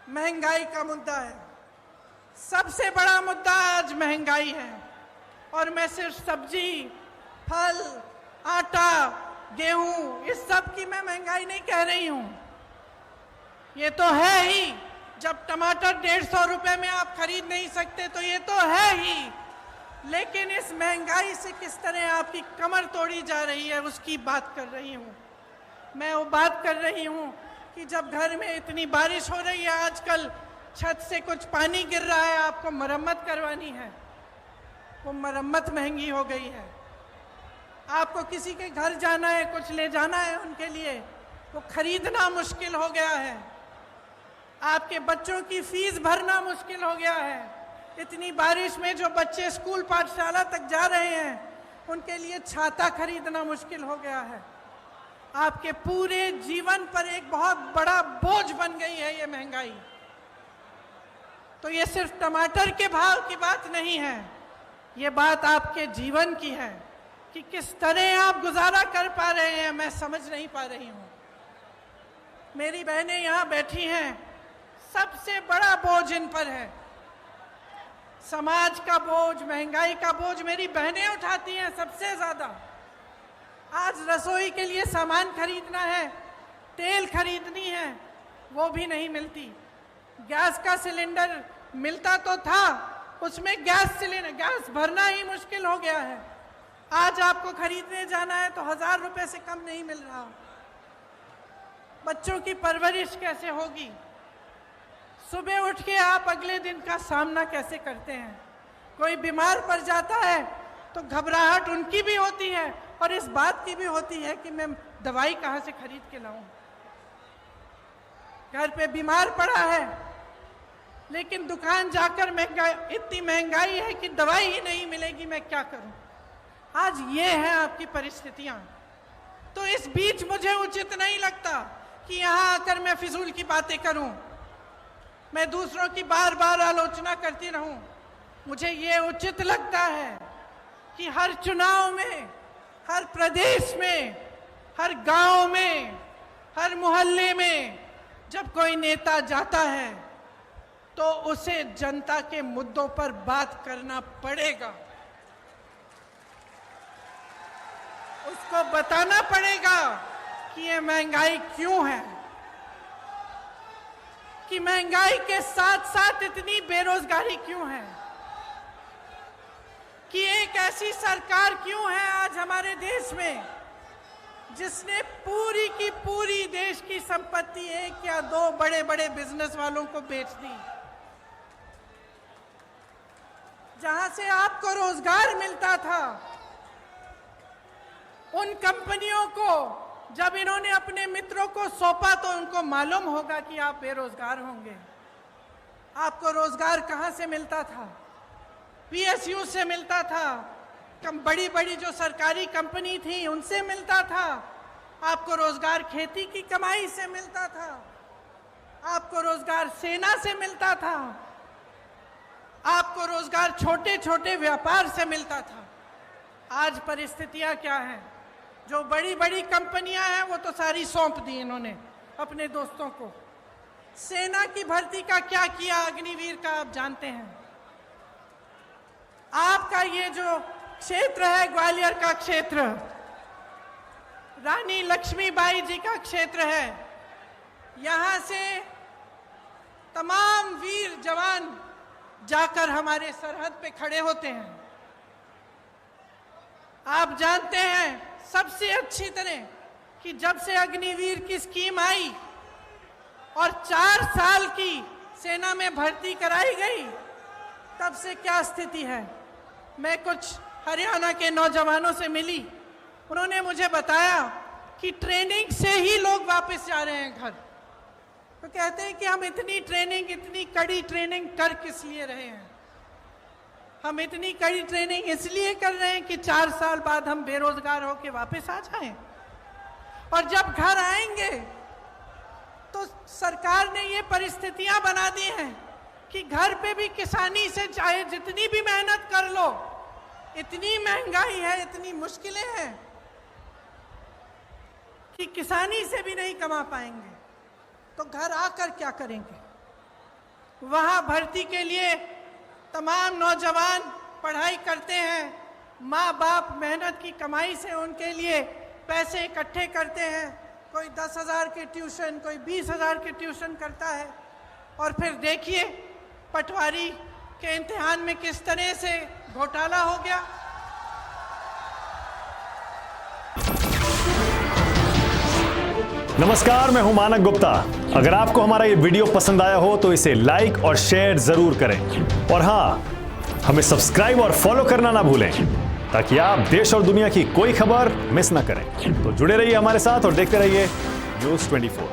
महंगाई का मुद्दा है। सबसे बड़ा मुद्दा आज महंगाई है। और मैं सिर्फ सब्जी, फल, आटा, गेहूं, इस सब की मैं महंगाई नहीं कह रही हूं। ये तो है ही, जब टमाटर 150 रुपए में आप खरीद नहीं सकते तो ये तो है ही। लेकिन इस महंगाई से किस तरह आपकी कमर तोड़ी जा रही है उसकी बात कर रही हूं। मैं वो बात कर रही हूं कि जब घर में इतनी बारिश हो रही है, आजकल छत से कुछ पानी गिर रहा है, आपको मरम्मत करवानी है, वो मरम्मत महंगी हो गई है। आपको किसी के घर जाना है, कुछ ले जाना है उनके लिए, वो खरीदना मुश्किल हो गया है। आपके बच्चों की फीस भरना मुश्किल हो गया है। इतनी बारिश में जो बच्चे स्कूल पाठशाला तक जा रहे हैं उनके लिए छाता खरीदना मुश्किल हो गया है। आपके पूरे जीवन पर एक बहुत बड़ा बोझ बन गई है ये महंगाई। तो ये सिर्फ टमाटर के भाव की बात नहीं है, ये बात आपके जीवन की है कि किस तरह आप गुजारा कर पा रहे हैं। मैं समझ नहीं पा रही हूं। मेरी बहनें यहां बैठी हैं, सबसे बड़ा बोझ इन पर है। समाज का बोझ, महंगाई का बोझ मेरी बहनें उठाती हैं सबसे ज्यादा। आज रसोई के लिए सामान खरीदना है, तेल खरीदनी है, वो भी नहीं मिलती। गैस का सिलेंडर मिलता तो था, उसमें गैस भरना ही मुश्किल हो गया है। आज आपको खरीदने जाना है तो 1000 रुपए से कम नहीं मिल रहा। बच्चों की परवरिश कैसे होगी? सुबह उठ के आप अगले दिन का सामना कैसे करते हैं? कोई बीमार पड़ जाता है तो घबराहट उनकी भी होती है और इस बात की भी होती है कि मैं दवाई कहाँ से खरीद के लाऊं। घर पे बीमार पड़ा है लेकिन दुकान जाकर इतनी महंगाई है कि दवाई ही नहीं मिलेगी, मैं क्या करूं? आज ये है आपकी परिस्थितियां। तो इस बीच मुझे उचित नहीं लगता कि यहां आकर मैं फिजूल की बातें करूं, मैं दूसरों की बार बार आलोचना करती रहूं। मुझे ये उचित लगता है कि हर चुनाव में, हर प्रदेश में, हर गांव में, हर मोहल्ले में जब कोई नेता जाता है तो उसे जनता के मुद्दों पर बात करना पड़ेगा। उसको बताना पड़ेगा कि ये महंगाई क्यों है, कि महंगाई के साथ साथ इतनी बेरोजगारी क्यों है, कि एक ऐसी सरकार क्यों है आज हमारे देश में जिसने पूरी की पूरी देश की संपत्ति 1 या 2 बड़े बड़े बिजनेस वालों को बेच दी। जहां से आपको रोजगार मिलता था, उन कंपनियों को जब इन्होंने अपने मित्रों को सौंपा तो उनको मालूम होगा कि आप बेरोजगार होंगे। आपको रोजगार कहां से मिलता था? पीएसयू से मिलता था, बड़ी बड़ी जो सरकारी कंपनी थी उनसे मिलता था। आपको रोजगार खेती की कमाई से मिलता था, आपको रोजगार सेना से मिलता था, आपको रोजगार छोटे छोटे व्यापार से मिलता था। आज परिस्थितियां क्या हैं? जो बड़ी बड़ी कंपनियां हैं वो तो सारी सौंप दी इन्होंने अपने दोस्तों को। सेना की भर्ती का क्या किया अग्निवीर का आप जानते हैं। आपका ये जो क्षेत्र है, ग्वालियर का क्षेत्र, रानी लक्ष्मीबाई जी का क्षेत्र है, यहां से तमाम वीर जवान जाकर हमारे सरहद पे खड़े होते हैं। आप जानते हैं सबसे अच्छी तरह कि जब से अग्निवीर की स्कीम आई और 4 साल की सेना में भर्ती कराई गई, तब से क्या स्थिति है। मैं कुछ हरियाणा के नौजवानों से मिली, उन्होंने मुझे बताया कि ट्रेनिंग से ही लोग वापस जा रहे हैं घर। तो कहते हैं कि हम इतनी ट्रेनिंग, इतनी कड़ी ट्रेनिंग कर किस लिए रहे हैं? हम इतनी कड़ी ट्रेनिंग इसलिए कर रहे हैं कि 4 साल बाद हम बेरोजगार होकर वापस आ जाएं। और जब घर आएंगे तो सरकार ने ये परिस्थितियां बना दी हैं कि घर पे भी किसानी से चाहे जितनी भी मेहनत कर लो, इतनी महंगाई है, इतनी मुश्किलें हैं कि किसानी से भी नहीं कमा पाएंगे। तो घर आकर क्या करेंगे? वहाँ भर्ती के लिए तमाम नौजवान पढ़ाई करते हैं, माँ बाप मेहनत की कमाई से उनके लिए पैसे इकट्ठे करते हैं, कोई 10,000 के ट्यूशन, कोई 20,000 के ट्यूशन करता है, और फिर देखिए पटवारी के इम्तिहान में किस तरह से घोटाला हो गया। नमस्कार, मैं हूं मानक गुप्ता। अगर आपको हमारा ये वीडियो पसंद आया हो तो इसे लाइक और शेयर जरूर करें, और हाँ, हमें सब्सक्राइब और फॉलो करना ना भूलें ताकि आप देश और दुनिया की कोई खबर मिस ना करें। तो जुड़े रहिए हमारे साथ और देखते रहिए News 24।